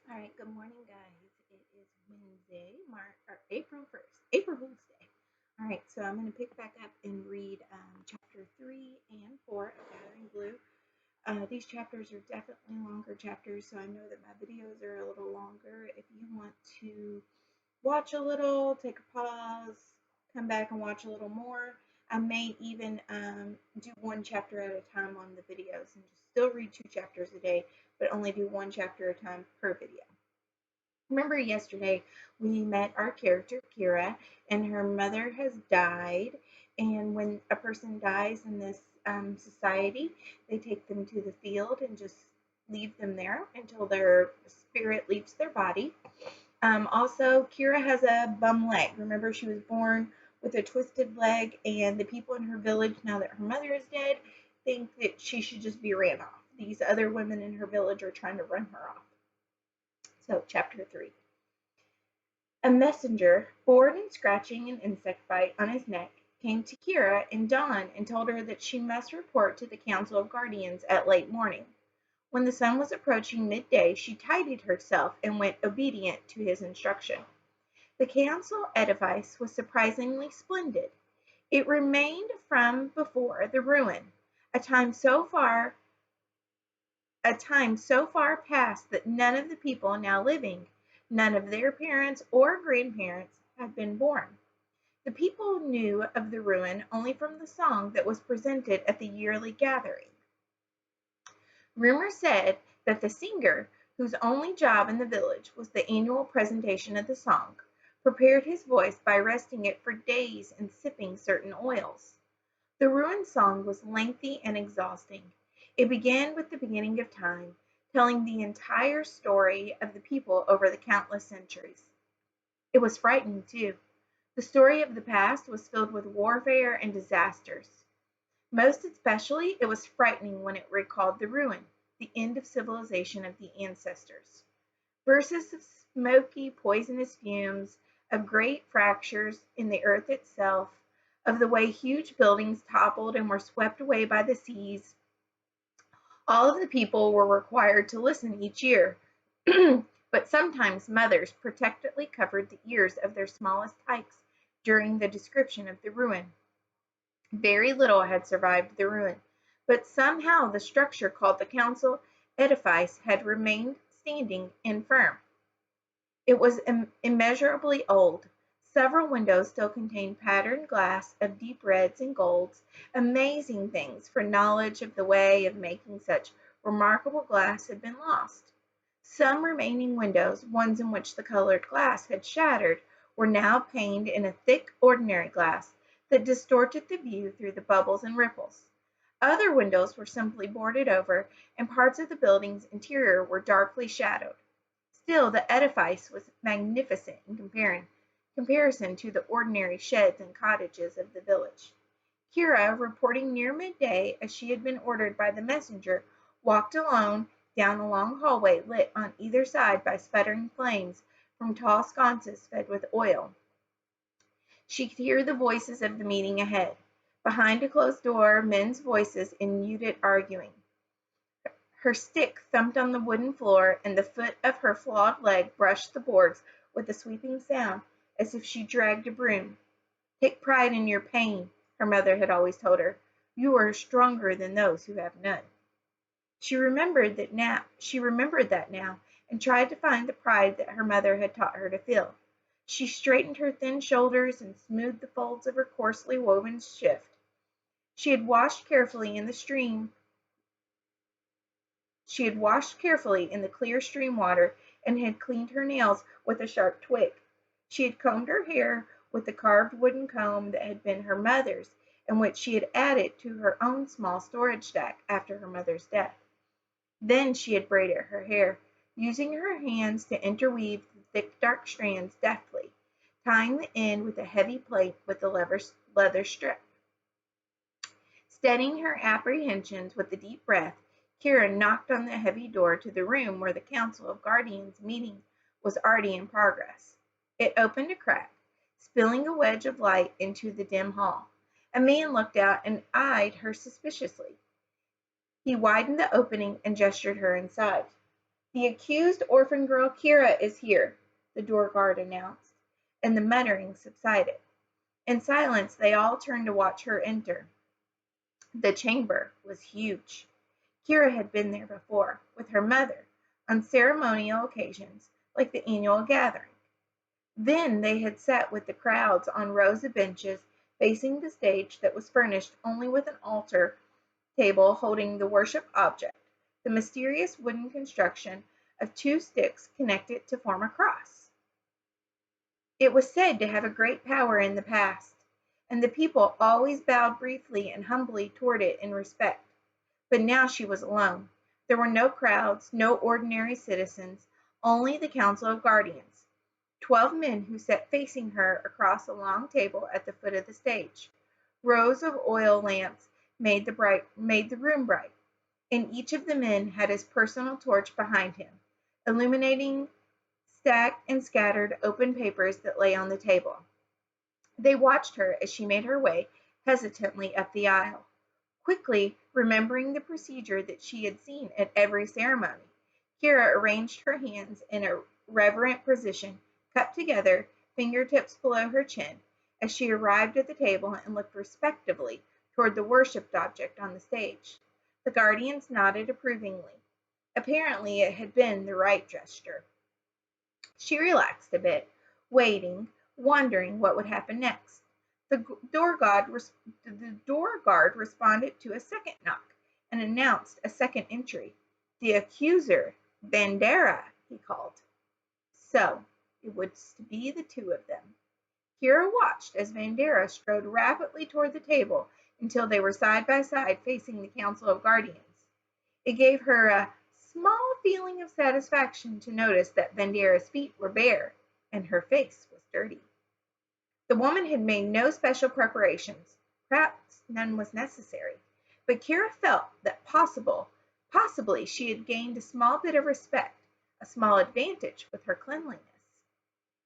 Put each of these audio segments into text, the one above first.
All right, good morning, guys. It is Wednesday, April 1st, April Fool's Day. All right, so I'm going to pick back up and read chapter 3 and 4 of Gathering Blue. These chapters are definitely longer chapters, so I know that my videos are a little longer. If you want to watch a little, take a pause, come back and watch a little more, I may even do one chapter at a time on the videos and just still read 2 chapters a day, but only do one chapter at a time per video. Remember yesterday we met our character Kira, and her mother has died. And when a person dies in this society, they take them to the field and just leave them there until their spirit leaves their body. Also, Kira has a bum leg. Remember, she was born with a twisted leg, and the people in her village, now that her mother is dead, think that she should just be ran off. These other women in her village are trying to run her off. So, chapter 3. A messenger, bored and scratching an insect bite on his neck, came to Kira in dawn and told her that she must report to the Council of Guardians at late morning. When the sun was approaching midday, she tidied herself and went obedient to his instruction. The council edifice was surprisingly splendid. It remained from before the ruin, a time so far past that none of the people now living, none of their parents or grandparents, had been born. The people knew of the ruin only from the song that was presented at the yearly gathering. Rumor said that the singer, whose only job in the village was the annual presentation of the song, prepared his voice by resting it for days and sipping certain oils. The ruined song was lengthy and exhausting. It began with the beginning of time, telling the entire story of the people over the countless centuries. It was frightening, too. The story of the past was filled with warfare and disasters. Most especially, it was frightening when it recalled the ruin, the end of civilization of the ancestors. Verses of smoky, poisonous fumes, of great fractures in the earth itself, of the way huge buildings toppled and were swept away by the seas. All of the people were required to listen each year, but sometimes mothers protectively covered the ears of their smallest tykes during the description of the ruin. Very little had survived the ruin, but somehow the structure called the council edifice had remained standing and firm. It was immeasurably old. Several windows still contained patterned glass of deep reds and golds, amazing things, for knowledge of the way of making such remarkable glass had been lost. Some remaining windows, ones in which the colored glass had shattered, were now paned in a thick ordinary glass that distorted the view through the bubbles and ripples. Other windows were simply boarded over, and parts of the building's interior were darkly shadowed. Still, the edifice was magnificent in comparison to the ordinary sheds and cottages of the village. Kira, reporting near midday as she had been ordered by the messenger, walked alone down a long hallway lit on either side by sputtering flames from tall sconces fed with oil. She could hear the voices of the meeting ahead. Behind a closed door, men's voices in muted arguing. Her stick thumped on the wooden floor, and the foot of her flawed leg brushed the boards with a sweeping sound as if she dragged a broom. "Take pride in your pain," her mother had always told her. "You are stronger than those who have none." She remembered that now, and tried to find the pride that her mother had taught her to feel. She straightened her thin shoulders and smoothed the folds of her coarsely woven shift. She had washed carefully in the clear stream water, and had cleaned her nails with a sharp twig. She had combed her hair with the carved wooden comb that had been her mother's, and which she had added to her own small storage stack after her mother's death. Then she had braided her hair, using her hands to interweave the thick dark strands deftly, tying the end with a heavy plait with a leather strip. Steadying her apprehensions with a deep breath, Kira knocked on the heavy door to the room where the Council of Guardians meeting was already in progress. It opened a crack, spilling a wedge of light into the dim hall. A man looked out and eyed her suspiciously. He widened the opening and gestured her inside. The accused orphan girl Kira is here, the door guard announced, and the muttering subsided. In silence, they all turned to watch her enter. The chamber was huge. Kira had been there before, with her mother, on ceremonial occasions like the annual gathering. Then they had sat with the crowds on rows of benches facing the stage that was furnished only with an altar table holding the worship object, the mysterious wooden construction of two sticks connected to form a cross. It was said to have a great power in the past, and the people always bowed briefly and humbly toward it in respect. But now she was alone. There were no crowds, no ordinary citizens, only the Council of Guardians, 12 men who sat facing her across a long table at the foot of the stage. Rows of oil lamps made the room bright, and each of the men had his personal torch behind him, illuminating stacked and scattered open papers that lay on the table. They watched her as she made her way hesitantly up the aisle. Quickly remembering the procedure that she had seen at every ceremony, Kira arranged her hands in a reverent position, cupped together, fingertips below her chin, as she arrived at the table and looked respectfully toward the worshipped object on the stage. The guardians nodded approvingly. Apparently it had been the right gesture. She relaxed a bit, waiting, wondering what would happen next. The door guard responded to a second knock and announced a second entry. The accuser, Bandera, he called. So it was to be the two of them. Kira watched as Bandera strode rapidly toward the table until they were side by side facing the Council of Guardians. It gave her a small feeling of satisfaction to notice that Bandera's feet were bare and her face was dirty. The woman had made no special preparations, perhaps none was necessary, but Kira felt that possibly she had gained a small bit of respect, a small advantage with her cleanliness.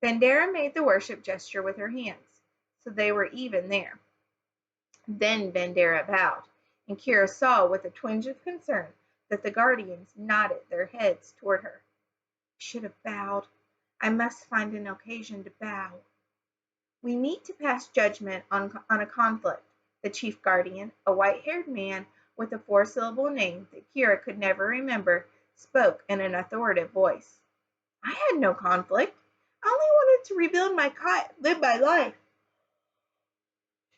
Bandera made the worship gesture with her hands, so they were even there. Then Bandera bowed, and Kira saw with a twinge of concern that the guardians nodded their heads toward her. I should have bowed. I must find an occasion to bow. We need to pass judgment on a conflict, the chief guardian, a white-haired man with a four-syllable name that Kira could never remember, spoke in an authoritative voice. I had no conflict. I only wanted to rebuild live my life.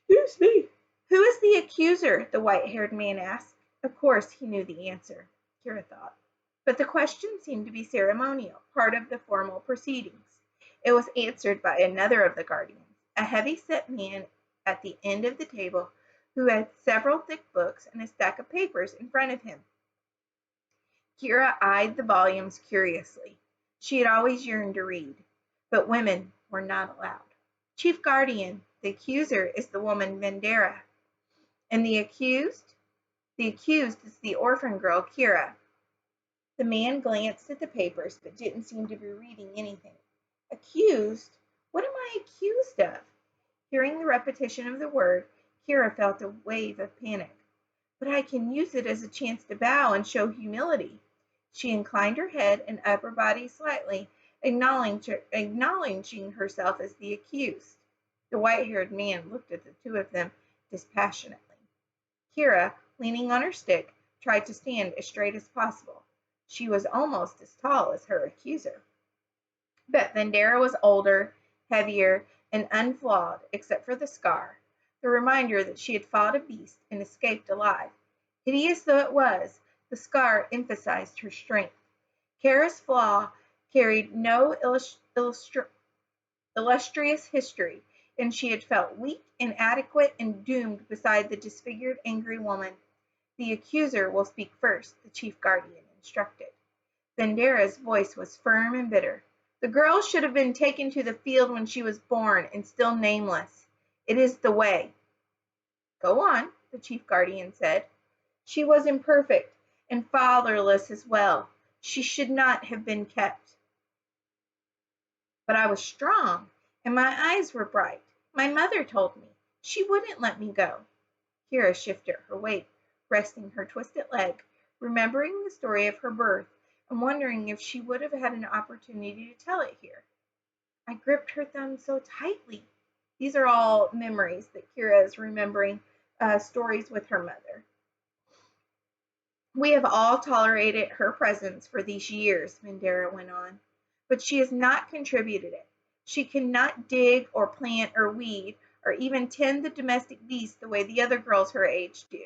Excuse me. Who is the accuser? The white-haired man asked. Of course he knew the answer, Kira thought. But the question seemed to be ceremonial, part of the formal proceedings. It was answered by another of the guardians, a heavy-set man at the end of the table who had several thick books and a stack of papers in front of him. Kira eyed the volumes curiously. She had always yearned to read, but women were not allowed. Chief Guardian, the accuser is the woman Bandera. And the accused? The accused is the orphan girl Kira. The man glanced at the papers but didn't seem to be reading anything. Accused? What am I accused of? Hearing the repetition of the word, Kira felt a wave of panic. But I can use it as a chance to bow and show humility. She inclined her head and upper body slightly, acknowledging herself as the accused. The white-haired man looked at the two of them dispassionately. Kira, leaning on her stick, tried to stand as straight as possible. She was almost as tall as her accuser. But Bandera was older, heavier, and unflawed except for the scar, the reminder that she had fought a beast and escaped alive. Hideous though it was, the scar emphasized her strength. Kira's flaw carried no illustrious history, and she had felt weak, inadequate, and doomed beside the disfigured, angry woman. The accuser will speak first, the chief guardian instructed. Bandera's voice was firm and bitter. The girl should have been taken to the field when she was born and still nameless. It is the way. Go on, the chief guardian said. She was imperfect and fatherless as well. She should not have been kept. But I was strong, and my eyes were bright. My mother told me. She wouldn't let me go. Kira shifted her weight, resting her twisted leg, remembering the story of her birth, and wondering if she would have had an opportunity to tell it here. I gripped her thumb so tightly. These are all memories that Kira is remembering, stories with her mother. We have all tolerated her presence for these years, Mandara went on, but she has not contributed it. She cannot dig or plant or weed or even tend the domestic beasts the way the other girls her age do.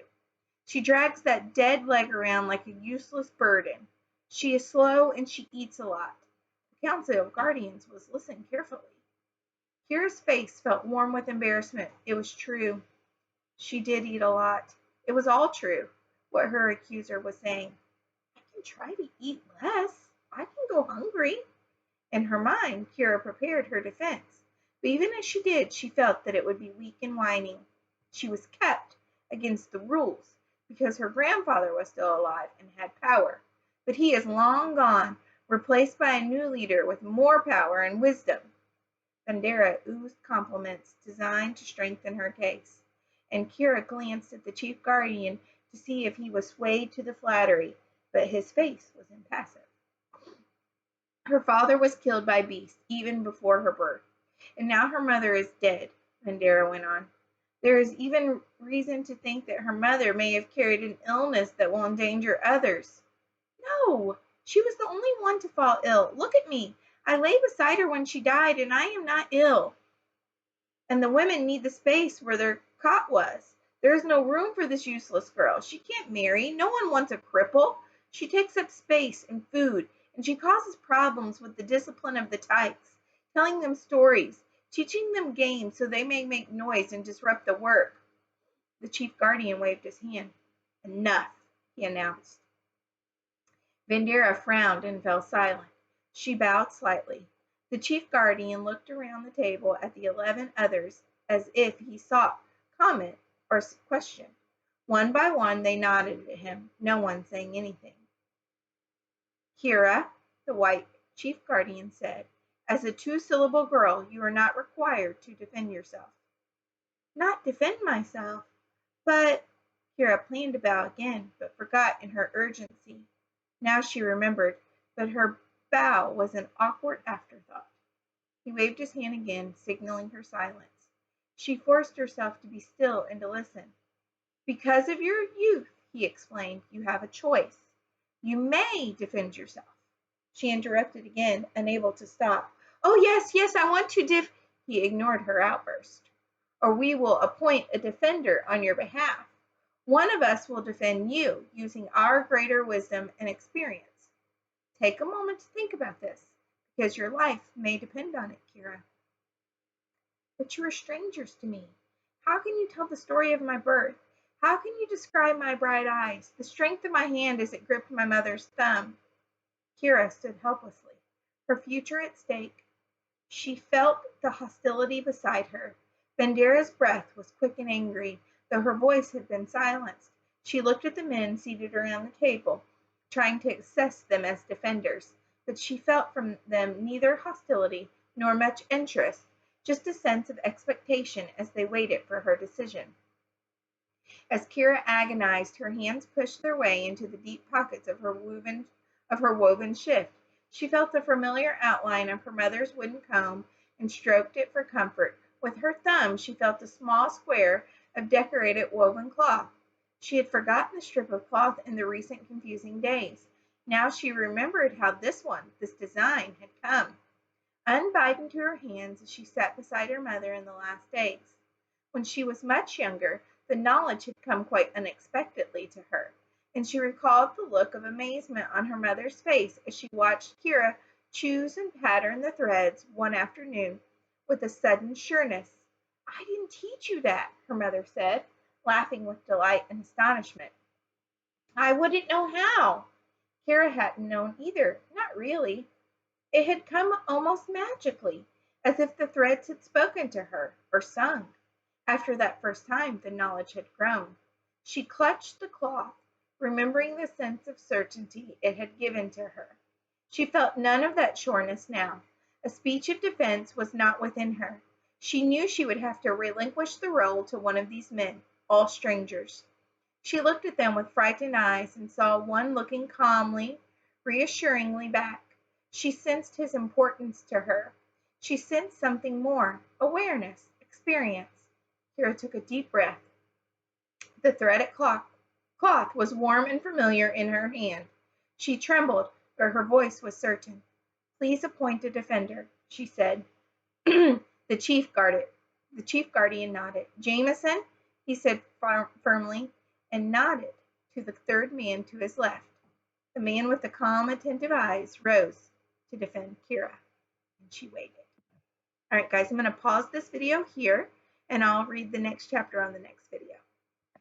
She drags that dead leg around like a useless burden. She is slow and she eats a lot. The Council of Guardians was listening carefully. Kira's face felt warm with embarrassment. It was true. She did eat a lot. It was all true, what her accuser was saying. I can try to eat less. I can go hungry. In her mind, Kira prepared her defense. But even as she did, she felt that it would be weak and whining. She was kept against the rules because her grandfather was still alive and had power. But he is long gone, replaced by a new leader with more power and wisdom. Bandera oozed compliments designed to strengthen her case, and Kira glanced at the chief guardian to see if he was swayed to the flattery, but his face was impassive. Her father was killed by beasts even before her birth, and now her mother is dead, Bandera went on. There is even reason to think that her mother may have carried an illness that will endanger others. No, she was the only one to fall ill. Look at me. I lay beside her when she died, and I am not ill. And the women need the space where their cot was. There is no room for this useless girl. She can't marry. No one wants a cripple. She takes up space and food, and she causes problems with the discipline of the tykes, telling them stories, teaching them games so they may make noise and disrupt the work. The chief guardian waved his hand. Enough, he announced. Bandera frowned and fell silent. She bowed slightly. The chief guardian looked around the table at the 11 others as if he sought comment or question. One by one they nodded at him, no one saying anything. Kira, the white chief guardian said, as a two-syllable girl, you are not required to defend yourself. Not defend myself, but Kira planned to bow again, but forgot in her urgency. Now she remembered, but her bow was an awkward afterthought. He waved his hand again, signaling her silence. She forced herself to be still and to listen. Because of your youth, he explained, you have a choice. You may defend yourself. She interrupted again, unable to stop. Oh, yes, I want to He ignored her outburst. Or we will appoint a defender on your behalf. One of us will defend you using our greater wisdom and experience. Take a moment to think about this, because your life may depend on it, Kira. But you are strangers to me. How can you tell the story of my birth? How can you describe my bright eyes, the strength of my hand as it gripped my mother's thumb? Kira stood helplessly, her future at stake. She felt the hostility beside her. Bandera's breath was quick and angry, though her voice had been silenced. She looked at the men seated around the table, trying to assess them as defenders, but she felt from them neither hostility nor much interest, just a sense of expectation as they waited for her decision. As Kira agonized, her hands pushed their way into the deep pockets of her woven shift. She felt the familiar outline of her mother's wooden comb and stroked it for comfort. With her thumb, she felt a small square of decorated woven cloth. She had forgotten the strip of cloth in the recent confusing days. Now she remembered how this design, had come. Unbinding to her hands as she sat beside her mother in the last days. When she was much younger, the knowledge had come quite unexpectedly to her, and she recalled the look of amazement on her mother's face as she watched Kira choose and pattern the threads one afternoon with a sudden sureness. I didn't teach you that, her mother said, laughing with delight and astonishment. I wouldn't know how. Kira hadn't known either, not really. It had come almost magically, as if the threads had spoken to her, or sung. After that first time, the knowledge had grown. She clutched the cloth, remembering the sense of certainty it had given to her. She felt none of that sureness now. A speech of defense was not within her. She knew she would have to relinquish the role to one of these men, all strangers. She looked at them with frightened eyes and saw one looking calmly, reassuringly back. She sensed his importance to her. She sensed something more, awareness, experience. Kira took a deep breath. The threaded cloth was warm and familiar in her hand. She trembled, but her voice was certain. "Please appoint a defender," she said. The chief guardian nodded. "Jameson," he said firmly, and nodded to the third man to his left. The man with the calm, attentive eyes rose to defend Kira, and she waited. All right, guys, I'm going to pause this video here, and I'll read the next chapter on the next video.